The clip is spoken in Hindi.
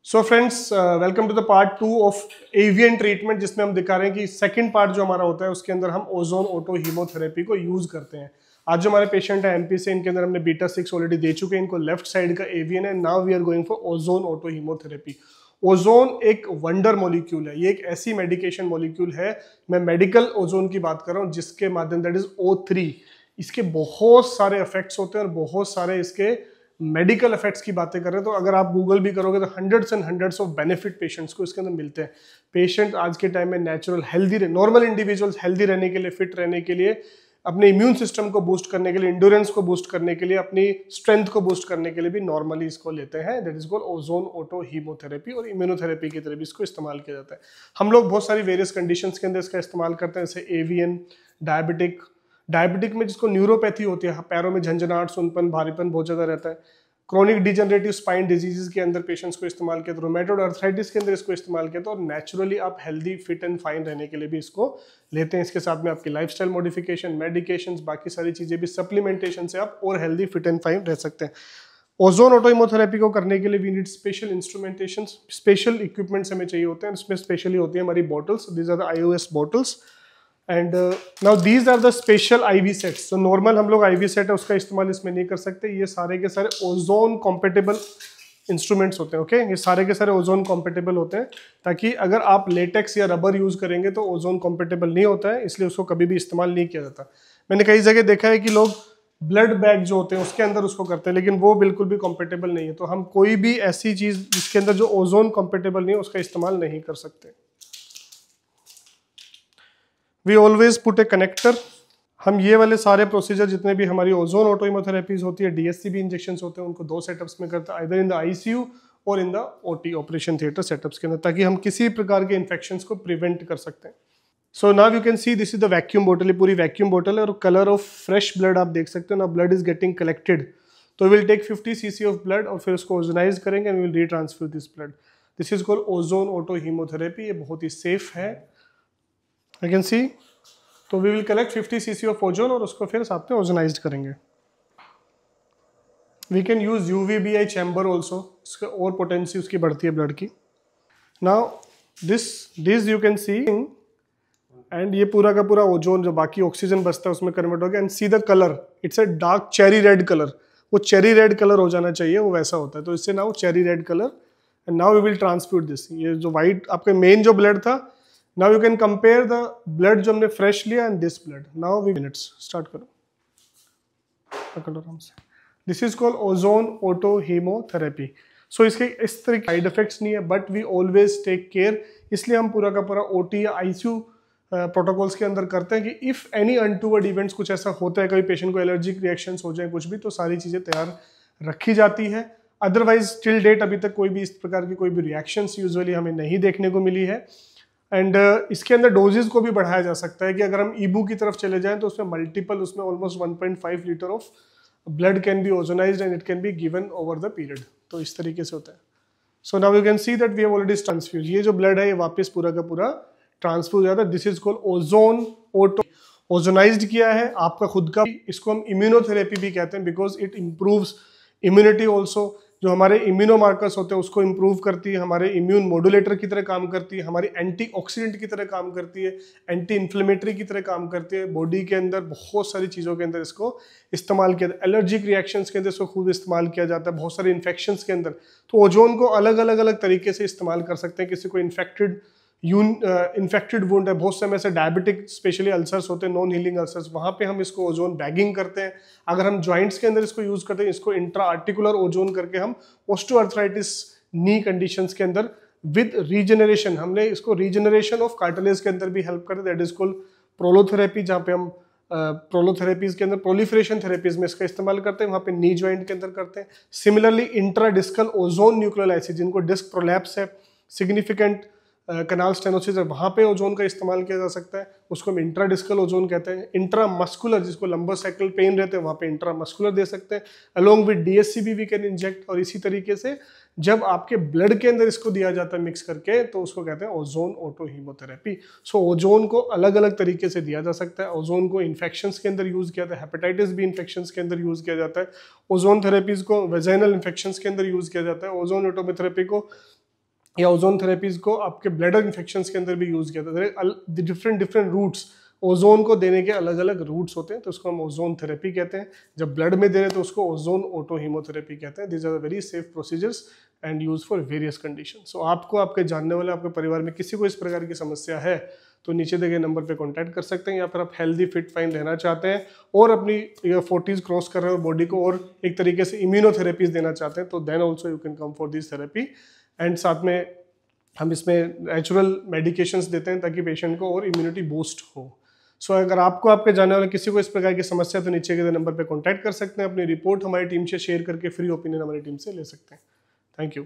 So friends, welcome to the part 2 of avian treatment, जिसमें हम दिखा रहे हैं कि सेकंड पार्ट जो हमारा होता है उसके अंदर हम ओजोन ऑटो हीमोथेरेपी को यूज करते हैं। आज जो हमारे पेशेंट है एमपी से, इनके अंदर हमने बीटा 6 ऑलरेडी दे चुके हैं, इनको लेफ्ट साइड का एवियन है। Now we are going for ozone auto haemotherapy. Ozone एक वंडर मॉलिक्यूल है, ये एक ऐसी मेडिकेशन मॉलिक्यूल है, मैं मेडिकल ओजोन की बात कर रहा हूँ, जिसके माध्यम दैट इज O3। इसके बहुत सारे इफेक्ट्स होते हैं और बहुत सारे इसके मेडिकल इफेक्ट्स की बातें कर रहे हैं। तो अगर आप गूगल भी करोगे तो hundreds and hundreds of benefit patients को इसके अंदर मिलते हैं। पेशेंट आज के टाइम में natural healthy, normal individuals healthy रहने के लिए, फिट रहने के लिए, अपने इम्यून सिस्टम को बूस्ट करने के लिए, इंड्योरेंस को बूस्ट करने के लिए, अपनी स्ट्रेंथ को बूस्ट करने के लिए भी नॉर्मली इसको लेते हैं। That is called ozone auto haemotherapy, और इम्यूनोथेरेपी की तरह भी इसको इस्तेमाल किया जाता है। हम लोग बहुत सारी वेरियस कंडीशंस के अंदर इसका इस्तेमाल करते हैं, जैसे एवियन, डायबिटिक में जिसको न्यूरोपैथी होती है, पैरों में झंझनाहट, सुनपन, भारीपन बहुत ज्यादा रहता है। क्रोनिक डिजनरेटिव स्पाइन डिजीजेस के अंदर पेशेंट्स को इस्तेमाल किया, तो रोमेटोइड अर्थराइटिस के अंदर इसको इस्तेमाल किया, तो और नेचुरली आप हेल्दी, फिट एंड फाइन रहने के लिए भी इसको लेते हैं। इसके साथ में आपकी लाइफस्टाइल मॉडिफिकेशन, मेडिकेशंस, बाकी सारी चीजें भी, सप्लीमेंटेशन से आप और हेल्दी, फिट एंड फाइन रह सकते हैं। ओजोन ऑटो हीमोथेरेपी को करने के लिए we need special instrumentation, special equipments हमें चाहिए होते हैं। इसमें स्पेशली होती है हमारी bottles, these are the IOS bottles, and now these are the special IV sets. तो नॉर्मल हम लोग IV सेट है उसका इस्तेमाल इसमें नहीं कर सकते, ये सारे के सारे ओजोन कॉम्पेटेबल इंस्ट्रूमेंट्स होते हैं। ओके, ये सारे के सारे ओजोन कॉम्पेटेबल होते हैं, ताकि अगर आप लेटेक्स या रबर यूज करेंगे तो ओजोन कॉम्पेटेबल नहीं होता है, इसलिए उसको कभी भी इस्तेमाल नहीं किया जाता। मैंने कई जगह देखा है कि लोग ब्लड बैग जो होते हैं उसके अंदर उसको करते हैं, लेकिन वो बिल्कुल भी कॉम्पेटेबल नहीं है। तो हम कोई भी ऐसी चीज जिसके अंदर जो ओजोन कॉम्पेटेबल नहीं है उसका इस्तेमाल नहीं कर सकते। We always put a connector. हम ये वाले सारे प्रोसीजर जितने भी हमारी ओजोन ऑटो हीमोथेरेपीज होती है, DSCB इंजेक्शन होते हैं, उनको 2 सेटअप्स में करते हैं, आइदर इन द ICU और in the OT, operation theatre setups के अंदर, ताकि हम किसी प्रकार के इन्फेक्शंस को प्रिवेंट कर सकते हैं। सो now you can see this is the vacuum बोतल, ये पूरी वैक्यूम बोतल है, और कलर ऑफ फ्रेश ब्लड आप देख सकते हो ना, ब्लड इज गेटिंग कलेक्टेड। तो will take 50 cc of blood और फिर उसको ओजोनाइज करेंगे and will retransfer this blood. This is called ozone auto haemotherapy. ये बहुत ही सेफ है, आई कैन सी। तो we will collect 50 cc of ozone और उसको फिर साथ में ओजोनाइज्ड करेंगे। We can use UVBI chamber also, इसका और पोटेंसी उसकी बढ़ती है ब्लड की। Now this you can C, and ये पूरा का पूरा ओजोन जो बाकी ऑक्सीजन बचता है उसमें कन्वर्ट हो गया, and see the colour, it's a dark cherry red colour. वो चेरी रेड कलर हो जाना चाहिए, वो वैसा होता है। तो इससे now cherry red colour, and now we will transfuse this. ये जो व्हाइट आपका मेन जो ब्लड था, now you can compare the blood जो हमने fresh लिया and this blood. now we minutes start करो, पकड़ो आराम से। this is called ozone auto haemotherapy. so इसके इस तरह के साइड इफेक्ट्स नहीं है, but we always take care, इसलिए हम पूरा का पूरा OT या ICU प्रोटोकॉल्स के अंदर करते हैं कि इफ एनी अनटूवर्ड इवेंट्स कुछ ऐसा होता है, कभी पेशेंट को एलर्जिक रिएक्शंस हो जाए कुछ भी, तो सारी चीजें तैयार रखी जाती है। अदरवाइज टिल डेट अभी तक कोई भी इस प्रकार की कोई भी रिएक्शंस यूजुअली हमें नहीं देखने को मिली है। एंड इसके अंदर डोजेस को भी बढ़ाया जा सकता है कि अगर हम ईबू की तरफ चले जाएं तो उसमें मल्टीपल, उसमें almost 1.5 litre of blood can be ozonized and it can be given over the period. तो इस तरीके से होता है। So now you can see that we have already transfuse. ये जो ब्लड है ये वापस पूरा का पूरा ट्रांसफ्यूज जाता है। This is called ozone auto, ozonised किया है आपका खुद का। इसको हम इम्यूनोथेरेपी भी कहते हैं, because it improves immunity also. जो हमारे इम्यूनो मार्कर्स होते हैं उसको इम्प्रूव करती है, हमारे इम्यून मॉड्यूलेटर की तरह काम करती है, हमारी एंटीऑक्सीडेंट की तरह काम करती है, एंटी इन्फ्लेमेटरी की तरह काम करती है। बॉडी के अंदर बहुत सारी चीज़ों के अंदर इसको इस्तेमाल किया जाता है। एलर्जिक रिएक्शंस के अंदर इसको खूब इस्तेमाल किया जाता है, बहुत सारे इन्फेक्शंस के अंदर। तो ओजोन को अलग अलग तरीके से इस्तेमाल कर सकते हैं। किसी को इन्फेक्टेड वुंड है, बहुत समय से डायबिटिक स्पेशली अल्सर्स होते हैं, नॉन हीलिंग अल्सर्स, वहाँ पे हम इसको ओजोन बैगिंग करते हैं। अगर हम जॉइंट्स के अंदर इसको यूज करते हैं, इसको इंट्रा आर्टिकुलर ओजोन करके हम ऑस्टियोआर्थराइटिस नी कंडीशंस के अंदर विद रीजनरेशन, हमने इसको रीजनरेशन ऑफ कार्टिलेज के अंदर भी हेल्प करते हैं। दैट इज कॉल्ड प्रोलोथेरेपी, जहाँ पे हम प्रोलोथेरेपीज के अंदर, प्रोलिफरेशन थेरेपीज में इसका इस्तेमाल करते हैं, वहाँ पे नी जॉइंट के अंदर करते हैं। सिमिलरली इंट्रा डिस्कल ओजोन न्यूक्लियोलाइसिस, जिनको डिस्क प्रोलैप्स है, सिग्निफिकेंट कनाल स्टेनोसिस है, वहाँ पे ओजोन का इस्तेमाल किया जा सकता है। उसको हम इंट्राडिस्कल ओजोन कहते हैं। इंट्रामस्कुलर, जिसको लंबोसाइकल पेन रहते हैं, वहाँ पे इंट्रामस्कुलर दे सकते हैं। Along with DSCB we can inject. और इसी तरीके से जब आपके ब्लड के अंदर इसको दिया जाता है मिक्स करके, तो उसको कहते हैं ओजोन ऑटो हीमोथेरेपी। सो ओजोन को अलग अलग तरीके से दिया जा सकता है। ओजोन को इन्फेक्शंस के अंदर यूज किया जाता है, हेपेटाइटिस बी इन्फेक्शंस के अंदर यूज किया जाता है। ओजोन थेरेपीज को वेजाइनल इन्फेक्शंस के अंदर यूज किया जाता है। ओजोन ऑटोमेथेरेपी को या ओजोन थेरेपीज को आपके ब्लैडर इन्फेक्शंस के अंदर भी यूज़ किया जाता है। डिफरेंट रूट्स, ओजोन को देने के अलग अलग रूट्स होते हैं, तो उसको हम ओजोन थेरेपी कहते हैं। जब ब्लड में दे रहे हैं तो उसको ओजोन ऑटो हीमोथेरेपी कहते हैं। This are very safe procedures and use for various condition. So आपको, आपके जानने वाले, आपके परिवार में किसी को इस प्रकार की समस्या है तो नीचे दिए गए नंबर पे कांटेक्ट कर सकते हैं, या फिर आप हेल्दी फिट फाइन रहना चाहते हैं और अपनी 40s क्रॉस कर रहे हो, बॉडी को और एक तरीके से इम्यूनोथेरेपीज देना चाहते हैं, तो then also you can come for this therapy. And साथ में हम इसमें नेचुरल मेडिकेशंस देते हैं ताकि पेशेंट को और इम्यूनिटी बूस्ट हो। सो अगर आपको, आपके जानने वाले किसी को इस प्रकार की समस्या है तो नीचे के नंबर पे कांटेक्ट कर सकते हैं। अपनी रिपोर्ट हमारी टीम से शेयर करके फ्री ओपिनियन हमारी टीम से ले सकते हैं। Thank you.